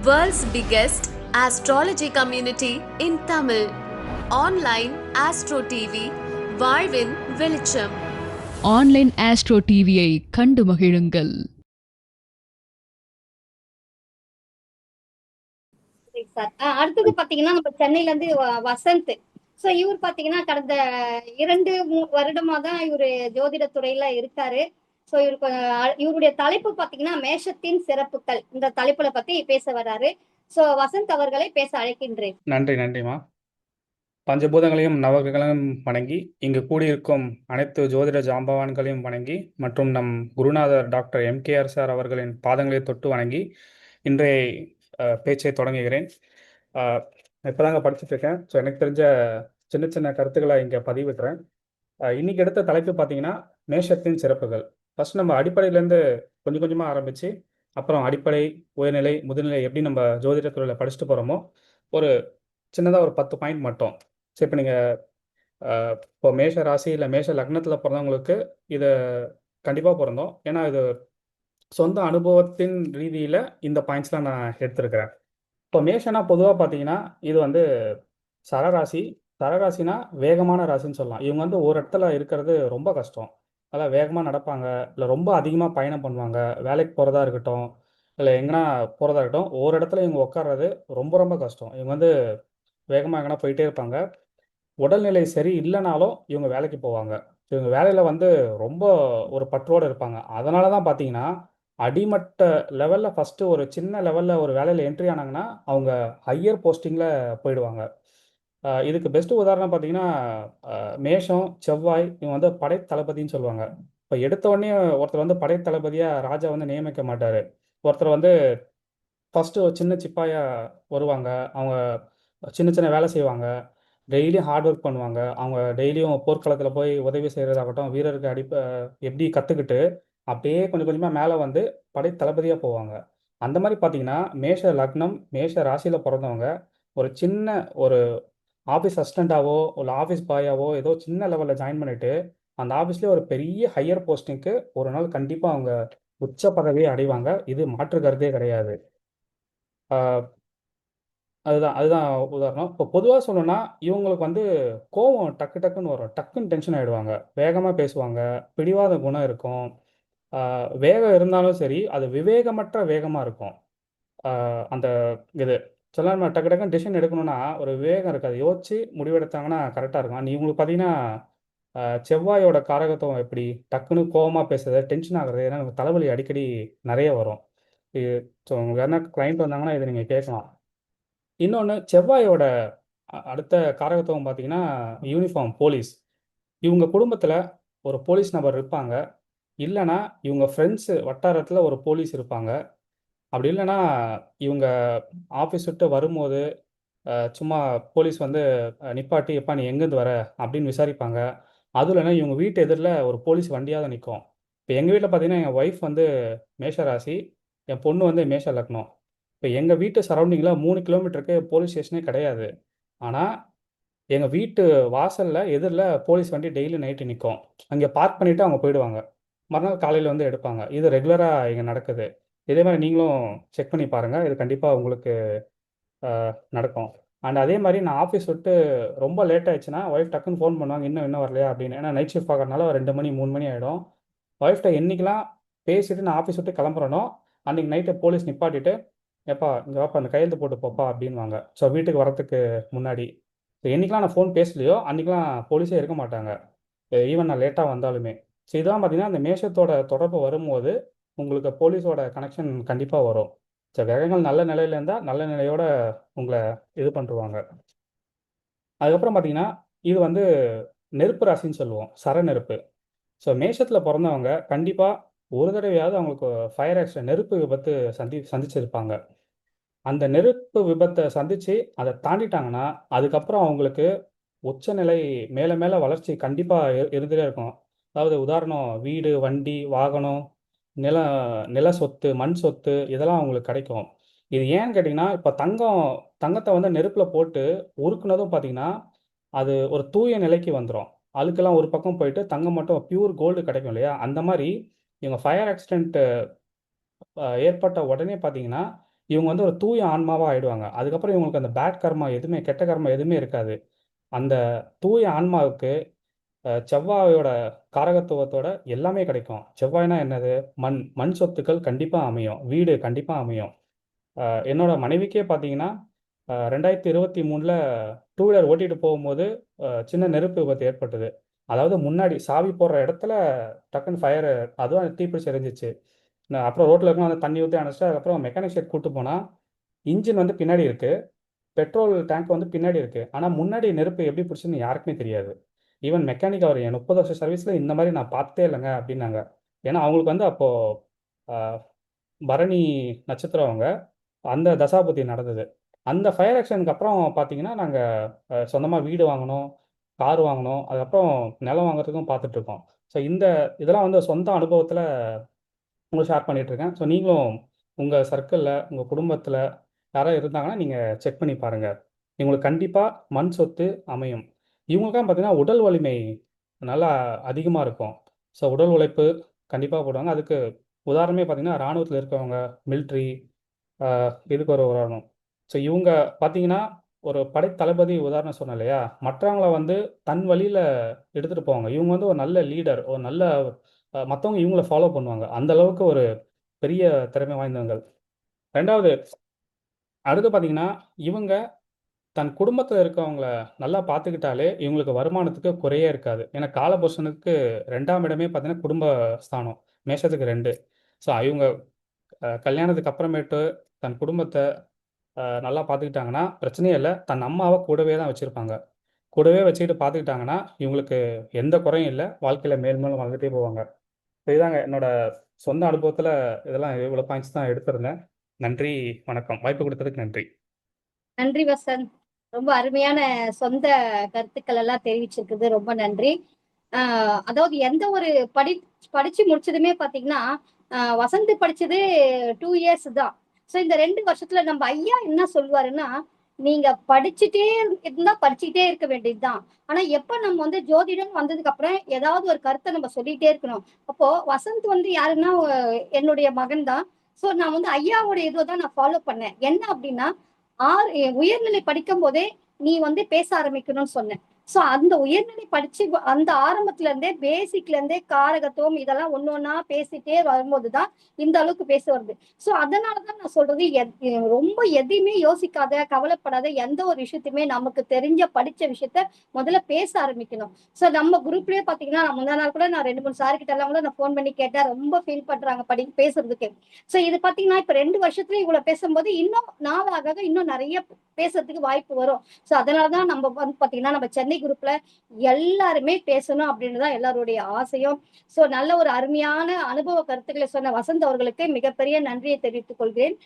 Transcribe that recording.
World's biggest astrology community in Tamil. Online Astro TV, வாழ்வின் வெளிச்சம். Online astro டிவியை கண்டு மகிழுங்கள். அடுத்தது பாத்தீங்கன்னா நம்ம சென்னையில இருந்து வசந்த். சோ இவர் பாத்தீங்கன்னா கடந்த 2 வருடமா தான் இவரு ஜோதிட துறையில இருக்காரு. சோ இவருடைய தலைப்பு பாத்தீங்கன்னா மேஷத்தின் சிறப்புகள், இந்த தலைப்புல பத்தி பேச வர்றாரு. சோ வசந்த் அவர்களை பேச அழைக்கின்றேன். நன்றிமா. பஞ்சபூதங்களையும் நவகிரகங்களையும் வணங்கி இங்கு கூடியிருக்கும் அனைத்து ஜோதிட ஜாம்பவான்களையும் வணங்கி மற்றும் நம் குருநாதர் டாக்டர் எம்கேஆர் சார் அவர்களின் பாதங்களை தொட்டு வணங்கி இன்றைய பேச்சை தொடங்குகிறேன். இப்போதாங்க படிச்சுட்டு இருக்கேன். ஸோ எனக்கு தெரிஞ்ச சின்ன சின்ன கருத்துக்களை இங்கே பதிவிடுறேன். இன்னைக்கு எடுத்த தலைப்பு பார்த்தீங்கன்னா மேஷத்தின் சிறப்புகள். ஃபர்ஸ்ட் நம்ம அடிப்படையிலேருந்து கொஞ்சம் கொஞ்சமாக ஆரம்பித்து அப்புறம் அடிப்படை, உயர்நிலை, முதுநிலை எப்படி நம்ம ஜோதிட துறையில் படிச்சுட்டு போகிறோமோ ஒரு சின்னதாக ஒரு 10 பாயிண்ட் மட்டும். சரி, இப்போ நீங்கள் இப்போ மேஷ ராசி இல்லை மேஷ லக்னத்தில் பிறந்தவங்களுக்கு இதை கண்டிப்பாக பிறந்தோம். ஏன்னா இது சொந்த அனுபவத்தின் ரீதியில் இந்த பாயிண்ட்ஸ்லாம் நான் எடுத்திருக்கிறேன். இப்போ மேஷனா பொதுவாக பார்த்தீங்கன்னா இது வந்து சரராசி. சரராசினா வேகமான ராசின்னு சொல்லலாம். இவங்க வந்து ஒரு இடத்துல இருக்கிறது ரொம்ப கஷ்டம். நல்லா வேகமாக நடப்பாங்க, இல்லை ரொம்ப அதிகமாக பயணம் பண்ணுவாங்க. வேலைக்கு போகிறதா இருக்கட்டும், இல்லை எங்கன்னா போகிறதா இருக்கட்டும், ஒரு இடத்துல இவங்க உட்கார்றது ரொம்ப ரொம்ப கஷ்டம். இவங்க வந்து வேகமாக எங்கன்னா போயிட்டே இருப்பாங்க. உடல்நிலை சரி இல்லைனாலும் இவங்க வேலைக்கு போவாங்க. இவங்க வேலையில் வந்து ரொம்ப ஒரு பற்றோடு இருப்பாங்க. அதனால தான் பார்த்தீங்கன்னா அடிமட்ட லெவலில் ஃபஸ்ட்டு ஒரு சின்ன லெவலில் ஒரு வேலையில் என்ட்ரி ஆனாங்கன்னா அவங்க ஹையர் போஸ்டிங்கில் போயிடுவாங்க. இதுக்கு பெஸ்ட்டு உதாரணம் பார்த்தீங்கன்னா மேஷம், செவ்வாய் இவங்க வந்து படை தளபதின்னு சொல்லுவாங்க. இப்போ எடுத்த உடனே ஒருத்தர் வந்து படை தளபதியாக ராஜா வந்து நியமிக்க மாட்டார். ஒருத்தர் வந்து ஃபஸ்ட்டு ஒரு சின்ன சிப்பாயாக வருவாங்க. அவங்க சின்ன சின்ன வேலை செய்வாங்க. டெய்லியும் ஹார்ட் ஒர்க் பண்ணுவாங்க. அவங்க டெய்லியும் போர்க்களத்தில் போய் உதவி செய்கிறதாகட்டும், வீரருக்கு எப்படி கற்றுக்கிட்டு அப்படியே கொஞ்சம் கொஞ்சமாக மேலே வந்து படை தளபதியாக போவாங்க. அந்த மாதிரி பார்த்தீங்கன்னா மேஷ லக்னம், மேஷ ராசியில் பிறந்தவங்க ஒரு சின்ன ஒரு ஆஃபீஸ் அசிஸ்டண்ட்டாவோ இல்லை ஆஃபீஸ் பாயாவோ ஏதோ சின்ன லெவலில் ஜாயின் பண்ணிவிட்டு அந்த ஆஃபீஸ்லேயே ஒரு பெரிய ஹையர் போஸ்டிங்க்கு ஒரு நாள் கண்டிப்பாக அவங்க உச்ச பதவியை அடைவாங்க. இது மாற்று கருத்தே கிடையாது. அதுதான் உதாரணம். இப்போ பொதுவாக சொல்லணும்னா இவங்களுக்கு வந்து கோவம் டக்கு டக்குன்னு வரும். டக்குன்னு டென்ஷன் ஆகிடுவாங்க. வேகமாக பேசுவாங்க. பிடிவாத குணம் இருக்கும். வேகம் இருந்தாலும் சரி அது விவேகமற்ற வேகமாக இருக்கும். அந்த இது சில நம்ம டக்கு டக்குன்னு டெசிஷன் எடுக்கணும்னா ஒரு விவேகம் இருக்காது. யோசிச்சு முடிவெடுத்தாங்கன்னா கரெக்டாக இருக்கும். இவங்களுக்கு பார்த்தீங்கன்னா செவ்வாயோட காரகத்துவம் எப்படி டக்குன்னு கோவமாக பேசுறது, டென்ஷன் ஆகுறது, ஏன்னா எனக்கு தலைவலி அடிக்கடி நிறைய வரும். ஸோ உங்களுக்கு யாருன்னா கிளைண்ட் வந்தாங்கன்னா இதை நீங்கள் கேட்கலாம். இன்னொன்று செவ்வாயோட அடுத்த காரகத்துவம் பார்த்தீங்கன்னா யூனிஃபார்ம் போலீஸ். இவங்க குடும்பத்தில் ஒரு போலீஸ் நபர் இருப்பாங்க. இல்லைன்னா இவங்க ஃப்ரெண்ட்ஸு வட்டாரத்தில் ஒரு போலீஸ் இருப்பாங்க. அப்படி இல்லைன்னா இவங்க ஆஃபீஸ் விட்டு வரும்போது சும்மா போலீஸ் வந்து நிப்பாட்டி எப்பா நீ எங்கேருந்து வர அப்படின்னு விசாரிப்பாங்க. அதுவும் இல்லைன்னா இவங்க வீட்டு எதிரில் ஒரு போலீஸ் வண்டியாக தான் நிற்கும். இப்போ எங்கள் வீட்டில் பார்த்தீங்கன்னா எங்கள் ஒய்ஃப் வந்து மேஷ ராசி, என் பொண்ணு வந்து மேஷ லக்னம். இப்போ எங்கள் வீட்டு சரௌண்டிங்கில் 3 கிலோமீட்டருக்கு போலீஸ் ஸ்டேஷனே கிடையாது. ஆனால் எங்கள் வீட்டு வாசலில் எதிரில் போலீஸ் வண்டி டெய்லி நைட்டு நிற்கும். அங்கே பார்க் பண்ணிவிட்டு அவங்க போயிடுவாங்க. மறுநாள் காலையில் வந்து எடுப்பாங்க. இது ரெகுலராக இங்கே நடக்குது. இதே மாதிரி நீங்களும் செக் பண்ணி பாருங்கள். இது கண்டிப்பாக உங்களுக்கு நடக்கும். அண்ட் அதே மாதிரி நான் ஆஃபீஸ் விட்டு ரொம்ப லேட் ஆயிடுச்சுன்னா ஒய்ஃப் டக்குன்னு ஃபோன் பண்ணுவாங்க, இன்னும் வரலையா அப்படின்னு. ஏன்னா நைட் ஷிஃப்ட் பார்க்கறதுனால 2 மணி 3 மணி ஆகிடும். ஒய்ஃப்ட்ட என்றைக்கெல்லாம் பேசிட்டு நான் ஆஃபீஸ் விட்டு கிளம்புறேனோ அன்றைக்கி நைட்டு போலீஸ் நிப்பாட்டிட்டு எப்பா இங்கே வாப்பா அந்த கையெழுத்து போட்டு போப்பா அப்படின்வாங்க. ஸோ வீட்டுக்கு வரத்துக்கு முன்னாடி. ஸோ என்றைக்கெல்லாம் நான் ஃபோன் பேசலையோ அன்றைக்கெலாம் போலீஸே இருக்க மாட்டாங்க, ஈவன் நான் லேட்டாக வந்தாலுமே. ஸோ இதெல்லாம் பார்த்தீங்கன்னா அந்த மேஷத்தோட தொடர்பு வரும்போது உங்களுக்கு போலீஸோட கனெக்ஷன் கண்டிப்பாக வரும். ஸோ கிரகங்கள் நல்ல நிலையில் இருந்தால் நல்ல நிலையோட உங்களை இது பண்ணிருவாங்க. அதுக்கப்புறம் பார்த்தீங்கன்னா இது வந்து நெருப்பு ராசின்னு சொல்லுவோம், சரநெருப்பு. ஸோ மேஷத்தில் பிறந்தவங்க கண்டிப்பாக ஒரு தடவையாவது அவங்களுக்கு ஃபயர் ஆக்சிடென்ட், நெருப்பு விபத்து சந்திச்சிருப்பாங்க. அந்த நெருப்பு விபத்தை சந்தித்து அதை தாண்டிட்டாங்கன்னா அதுக்கப்புறம் அவங்களுக்கு உச்சநிலை மேலே மேலே வளர்ச்சி கண்டிப்பாக இருந்துகிட்டே இருக்கும். அதாவது உதாரணம் வீடு, வண்டி, வாகனம், நில நில சொத்து, மண் சொத்து இதெல்லாம் அவங்களுக்கு கிடைக்கும். இது ஏன்னு கேட்டிங்கன்னா இப்போ தங்கத்தை வந்து நெருப்பில் போட்டு உருக்குனதும் பார்த்தீங்கன்னா அது ஒரு தூய நிலைக்கு வந்துடும். அழுக்கெல்லாம் ஒரு பக்கம் போயிட்டு தங்கம் மட்டும் பியூர் கோல்டு கிடைக்கும் இல்லையா? அந்த மாதிரி இவங்க ஃபயர் ஆக்சிடென்ட் ஏற்பட்ட உடனே பார்த்தீங்கன்னா இவங்க வந்து ஒரு தூய ஆன்மாவா ஆயிடுவாங்க. அதுக்கப்புறம் இவங்களுக்கு அந்த பேட் கர்மா எதுவுமே, கெட்ட கர்மா எதுவுமே இருக்காது. அந்த தூய ஆன்மாவுக்கு செவ்வாயோட காரகத்துவத்தோட எல்லாமே கிடைக்கும். செவ்வாய்னா என்னது? மண். மண் சொத்துக்கள் கண்டிப்பா அமையும். வீடு கண்டிப்பா அமையும். என்னோட மனைவிக்கே பார்த்தீங்கன்னா, 2023ல டூ வீலர் ஓட்டிட்டு போகும்போது சின்ன நெருப்பு விபத்து ஏற்பட்டது. அதாவது முன்னாடி சாவி போடுற இடத்துல டக்குன்னு ஃபயரு, அதுவும் தீப்பிடிச்சு எரிஞ்சிச்சு. நான் அப்புறம் ரோட்ல இருக்கவங்க வந்து தண்ணி ஊத்தி அணைச்சுட்டு, அதுக்கப்புறம் மெக்கானிக் ஷெட் கூட்டு போனா, இன்ஜின் வந்து பின்னாடி இருக்கு. பெட்ரோல் டேங்க் வந்து பின்னாடி இருக்கு. ஆனா முன்னாடி நெருப்பு எப்படி பிடிச்சுன்னு யாருக்குமே தெரியாது. ஈவன் மெக்கானிக் அவர் என் 30 வருஷ சர்வீஸ்ல இந்த மாரி நான் பார்த்ததே இல்லங்க அப்டின்னாங்க. ஏன்னா அவங்களுக்கு வந்து அப்போ அ பரணி நட்சத்திரம் அவங்க. அந்த தசாபுத்தி நடந்தது. அந்த ஃபயர் ஆக்சிடென்ட்க்கு அப்புறம் பார்த்தீங்கன்னா, நாங்க சொந்தமா வீடு வாங்குனோம், கார் வாங்குனோம். அதுக்கப்புறம் நிலம் வாங்குறதுக்கும் பார்த்துட்டு இருக்கோம். ஸோ இதெல்லாம் வந்து சொந்த அனுபவத்தில உங்களுக்கு ஷேர் பண்ணிட்டு இருக்கேன். ஸோ நீங்களும் உங்க சர்க்கிள்ல, உங்க குடும்பத்தில யாராவது இருந்தாங்கன்னா, நீங்க செக் பண்ணி பாருங்க. இவங்களுக்கு கண்டிப்பா மண் சொத்து அமையும். இவங்களுக்கெல்லாம் பார்த்தீங்கன்னா, உடல் வலிமை நல்லா அதிகமா இருக்கும். ஸோ உடல் உழைப்பு கண்டிப்பா போடுவாங்க. அதுக்கு உதாரணமே பார்த்தீங்கன்னா, ராணுவத்தில இருக்கவங்க, மிலிட்ரி, அ இதுக்கு ஒரு உதாரணம். ஸோ இவங்க பார்த்தீங்கன்னா, ஒரு படை தளபதி உதாரணம் சொன்னேன் இல்லையா? மற்றவங்கள வந்து தன் வழியில எடுத்துட்டு போவாங்க. இவங்க வந்து ஒரு நல்ல லீடர், ஒரு நல்ல மத்தவங்க இவங்கள ஃபாலோ பண்ணுவாங்க. அந்த அளவுக்கு ஒரு பெரிய திறமை வாய்ந்தவங்க. 2வது அடுத்து பார்த்தீங்கன்னா, இவங்க தன் குடும்பத்தில இருக்கவங்கள நல்லா பார்த்துக்கிட்டாலே, இவங்களுக்கு வருமானத்துக்கு குறையே இருக்காது. ஏன்னா காலபுருஷனுக்கு 2ஆம் இடமே பார்த்தீங்கன்னா, குடும்ப ஸ்தானம். மேஷத்துக்கு 2. ஸோ இவங்க கல்யாணத்துக்கு அப்புறமேட்டு தன் குடும்பத்த நல்லா பார்த்துக்கிட்டாங்கன்னா, பிரச்சனையே இல்ல. தன் அம்மாவ கூடவே தான் வச்சிருப்பாங்க. கூடவே வச்சுக்கிட்டு பார்த்துக்கிட்டாங்கன்னா, இவங்களுக்கு எந்த குறையும் இல்ல. வாழ்க்கையில மேல் மேலும் வளர்ந்துட்டே போவாங்க. இதுதாங்க என்னோட சொந்த அனுபவத்தில இதெல்லாம் இவ்வளோ பாயிண்ட்ஸ் தான் எடுத்திருந்தேன். நன்றி, வணக்கம். வாய்ப்பு குடுத்ததுக்கு நன்றி. நன்றி வசந்த். ரொம்ப அருமையான சொந்த கருத்துக்கள் எல்லாம் தெரிவிச்சிருக்குது. ரொம்ப நன்றி. அதாவது எந்த ஒரு படிச்சு முடிச்சதுமே பாத்தீங்கன்னா, வசந்த் படிச்சது 2 இயர்ஸ் தான். ஸோ இந்த 2 வருஷத்துல நம்ம ஐயா என்ன சொல்லுவாருன்னா, நீங்க படிச்சுட்டே இருந்தா படிச்சுக்கிட்டே இருக்க வேண்டியதுதான். ஆனா எப்ப நம்ம வந்து ஜோதிடம் வந்ததுக்கு அப்புறம் ஏதாவது ஒரு கருத்தை நம்ம சொல்லிட்டே இருக்கணும். அப்போ வசந்த் வந்து யாருன்னா என்னுடைய மகன் தான். ஸோ நான் வந்து ஐயாவோட இதை தான் நான் ஃபாலோ பண்ணேன். என்ன அப்படின்னா, உயர்நிலை படிக்கும் போதே நீ வந்து பேச ஆரம்பிக்கணும்னு சொன்னேன். சோ அந்த உயர்நிலை படிச்சு அந்த ஆரம்பத்துல இருந்தே பேசிக்ல இருந்தே காரகத்துவம் இதெல்லாம் ஒண்ணு ஒண்ணா பேசிட்டே வரும்போதுதான் இந்த அளவுக்கு பேச வருது. சோ அதனாலதான் நான் சொல்றது, ரொம்ப எதையுமே யோசிக்காத, கவலைப்படாத, எந்த ஒரு விஷயத்தையுமே நமக்கு தெரிஞ்ச படிச்ச விஷயத்த முதல்ல பேச ஆரம்பிக்கணும். சோ நம்ம குரூப்லயே பாத்தீங்கன்னா, முந்தா நாள் கூட நான் 2, 3 சார் கிட்ட எல்லாம் கூட நான் போன் பண்ணி கேட்டேன். ரொம்ப ஃபீல் பண்றாங்க பேசுறதுக்கு. சோ இது பாத்தீங்கன்னா இப்ப 2 வருஷத்துல இவ்வளவு பேசும்போது இன்னும் நாள் ஆக இன்னும் நிறைய பேசுறதுக்கு வாய்ப்பு வரும். சோ அதனாலதான் நம்ம வந்து பாத்தீங்கன்னா நம்ம சென்னை குரூப்ல எல்லாருமே பேசணும் அப்படின்னுதான் எல்லாருடைய ஆசையும். சோ நல்ல ஒரு அருமையான அனுபவ கருத்துக்களை சொன்ன வசந்த் அவர்களுக்கு மிகப்பெரிய நன்றியை தெரிவித்துக் கொள்கிறேன்.